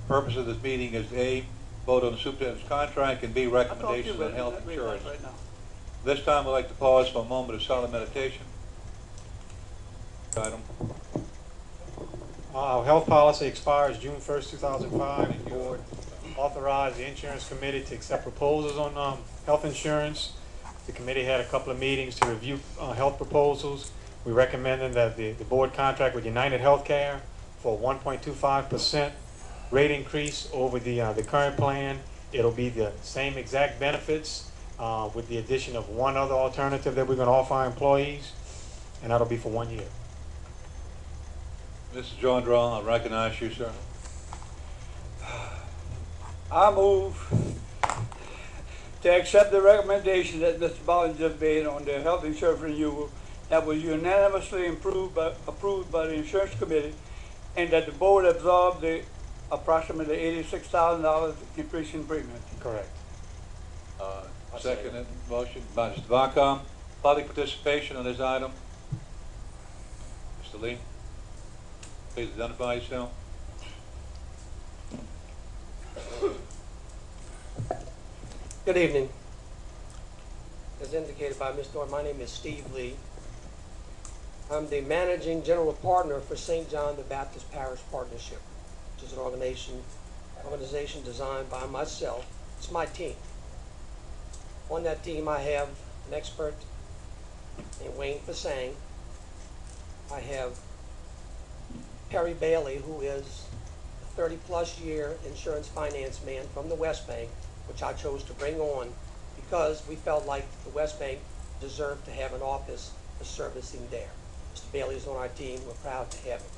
Purpose of this meeting is A, vote on the superintendent's contract, and B, recommendations on health insurance. Right now. This time I'd like to pause for a moment of silent meditation. Item. Our health policy expires June 1st, 2005. The board authorized the insurance committee to accept proposals on health insurance. The committee had a couple of meetings to review health proposals. We recommended that the board contract with United Healthcare for 1.25% rate increase over the current plan. It'll be the same exact benefits with the addition of one other alternative that we're going to offer our employees, and that'll be for 1 year. Mr. John Draw, I recognize you, sir. I move to accept the recommendation that Mr. Ballin just made on the health insurance renewal that was unanimously approved by the insurance committee, and that the board absorbed the approximately $86,000 increase in premium. Correct. Second motion by Mr. Varcom. Public participation on this item. Mr. Lee, please identify yourself. Good evening. As indicated by Ms. Thorne, my name is Steve Lee. I'm the managing general partner for St. John the Baptist Parish Partnership, which is an organization designed by myself. It's my team. On that team, I have an expert named Wayne Fasang. I have Perry Bailey, who is a 30-plus year insurance finance man from the West Bank, which I chose to bring on because we felt like the West Bank deserved to have an office for servicing there. Mr. Bailey is on our team. We're proud to have him,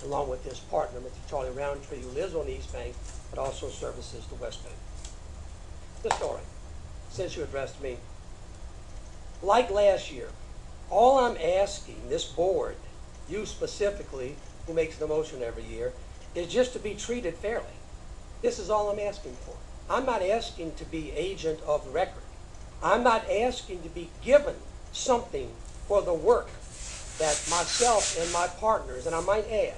along with his partner, Mr. Charlie Roundtree, who lives on the East Bank, but also services the West Bank. The story, since you addressed me, like last year, all I'm asking this board, you specifically, who makes the motion every year, is just to be treated fairly. This is all I'm asking for. I'm not asking to be agent of record. I'm not asking to be given something for the work that myself and my partners, and I might add,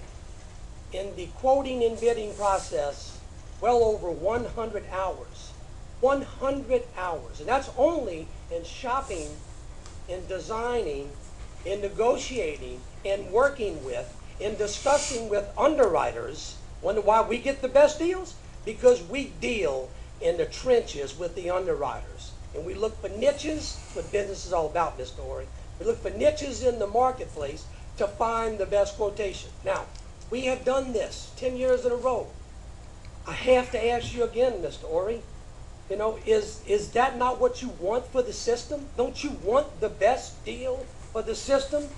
in the quoting and bidding process, well over 100 hours. 100 hours. And that's only in shopping, in designing, in negotiating, in working with, in discussing with underwriters. Wonder why we get the best deals? Because we deal in the trenches with the underwriters. And we look for niches, what business is all about, Mr. Ori. We look for niches in the marketplace to find the best quotation. Now, we have done this 10 years in a row. I have to ask you again, Mr. Ori, you know, is that not what you want for the system? Don't you want the best deal for the system?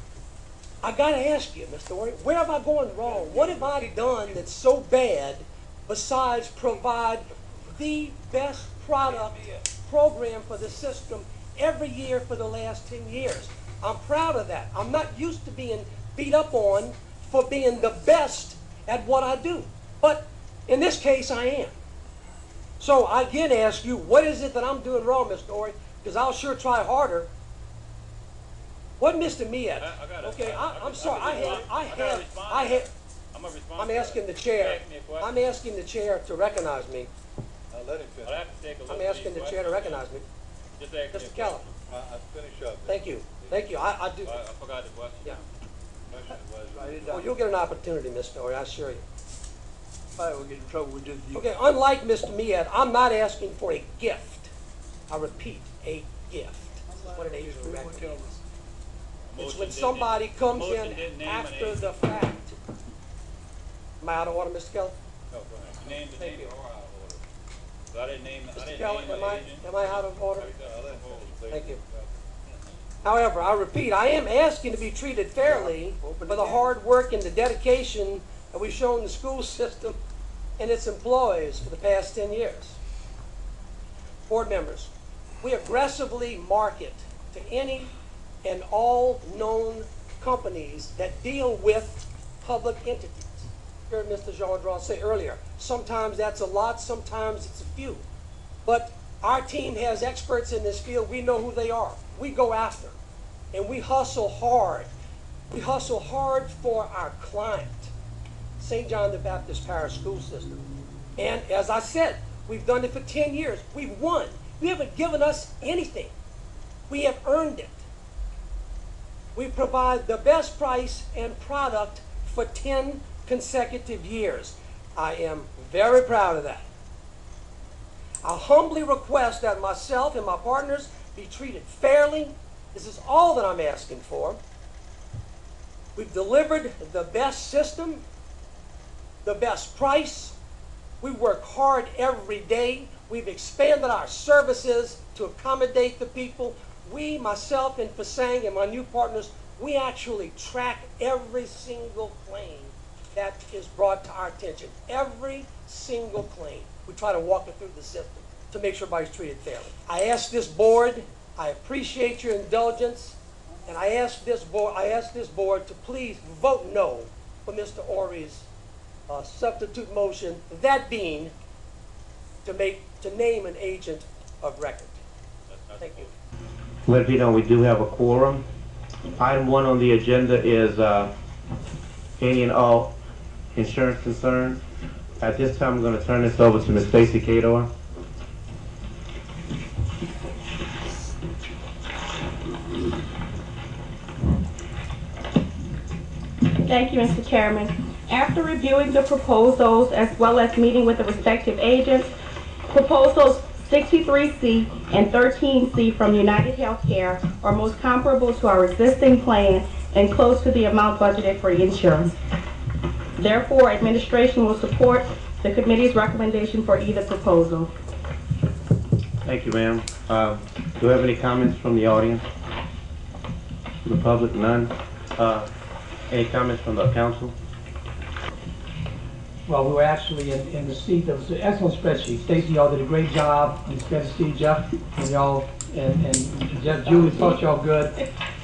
I gotta ask you, Mr. Ori, where have I gone wrong? What have I done that's so bad besides provide the best product program for the system every year for the last 10 years? I'm proud of that. I'm not used to being beat up on for being the best at what I do. But in this case, I am. So I again ask you, what is it that I'm doing wrong, Mr. Ori? Because I'll sure try harder. What, Mr. Miet? Okay, I'm sorry. I'm asking the chair. I'm asking the chair to recognize me. Let him finish. I'm asking the chair to recognize me. Mr. Keller. I finish up. Thank you. Thank you. I do. I forgot the question. Yeah. Was, Well, you'll get an opportunity, Mr. Ori, I assure you. I will get in trouble with this. Okay, unlike Mr. Miet, I'm not asking for a gift. I repeat, a gift. That's what an Asian record is. It's when somebody comes in after the fact. Am I out of order, Mr. Keller? No, go ahead. You named the name or out of order. So I didn't name Mr. Keller, am I out of order? Thank Thank you. However, I repeat, I am asking to be treated fairly for the hard work and the dedication that we've shown the school system and its employees for the past 10 years. Board members, we aggressively market to any and all known companies that deal with public entities. You heard Mr. Gendron say earlier, sometimes that's a lot, sometimes it's a few. But our team has experts in this field. We know who they are. We go after, and we hustle hard. We hustle hard for our client, St. John the Baptist Parish School System. And as I said, we've done it for 10 years. We've won. You haven't given us anything. We have earned it. We provide the best price and product for 10 consecutive years. I am very proud of that. I humbly request that myself and my partners be treated fairly. This is all that I'm asking for. We've delivered the best system, the best price. We work hard every day. We've expanded our services to accommodate the people. We, myself and Fasang and my new partners, we actually track every single claim that is brought to our attention. Every single claim. We try to walk it through the system to make sure everybody's treated fairly. I ask this board, I appreciate your indulgence, and I ask this board to please vote no for Mr. Ori's substitute motion, that being to name an agent of record. Thank you. Let you know we do have a quorum. Item 1 on the agenda is any and all insurance concerns. At this time, I'm going to turn this over to Ms. Stacy Cador. Thank you, Mr. Chairman. After reviewing the proposals as well as meeting with the respective agents, proposals 63C and 13C from United Healthcare are most comparable to our existing plan and close to the amount budgeted for the insurance. Therefore, administration will support the committee's recommendation for either proposal. Thank you, ma'am. Do we have any comments from the audience? The public? None. Any comments from the council? Well, we were actually in the seat. There was an excellent spreadsheet. Stacy, y'all did a great job. It's good to see Jeff and y'all and Jeff, Julie, thought y'all good.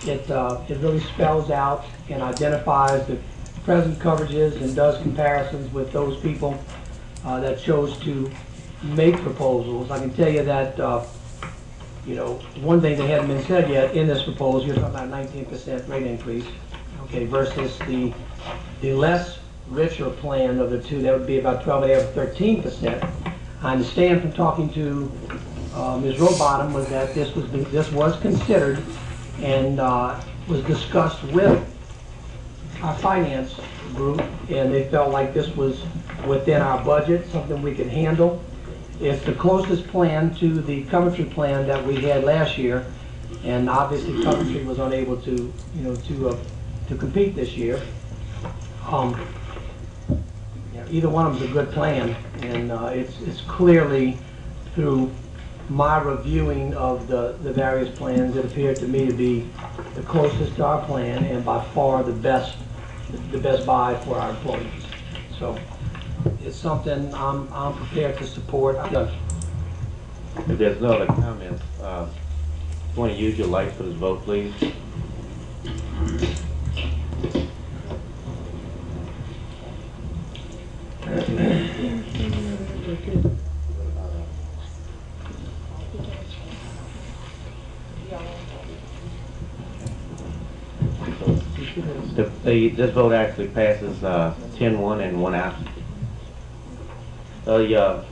It really spells out and identifies the present coverages and does comparisons with those people that chose to make proposals. I can tell you that you know, one thing that hadn't been said yet in this proposal, you're talking about 19% rate increase, okay, versus the less richer plan of the two, that would be about 12.5 or 13%. I understand from talking to Ms. Rowbottom was that this was considered and was discussed with our finance group, and they felt like this was within our budget, something we could handle. It's the closest plan to the Coventry plan that we had last year, and obviously Coventry was unable to, you know, to compete this year. Yeah, either one of them is a good plan, and it's clearly through my reviewing of the various plans, it appeared to me to be the closest to our plan and by far the best buy for our employees. So it's something I'm prepared to support. If there's no other comments, you want to use your lights for this vote, please? This vote actually passes 10-1 and 1 absent. The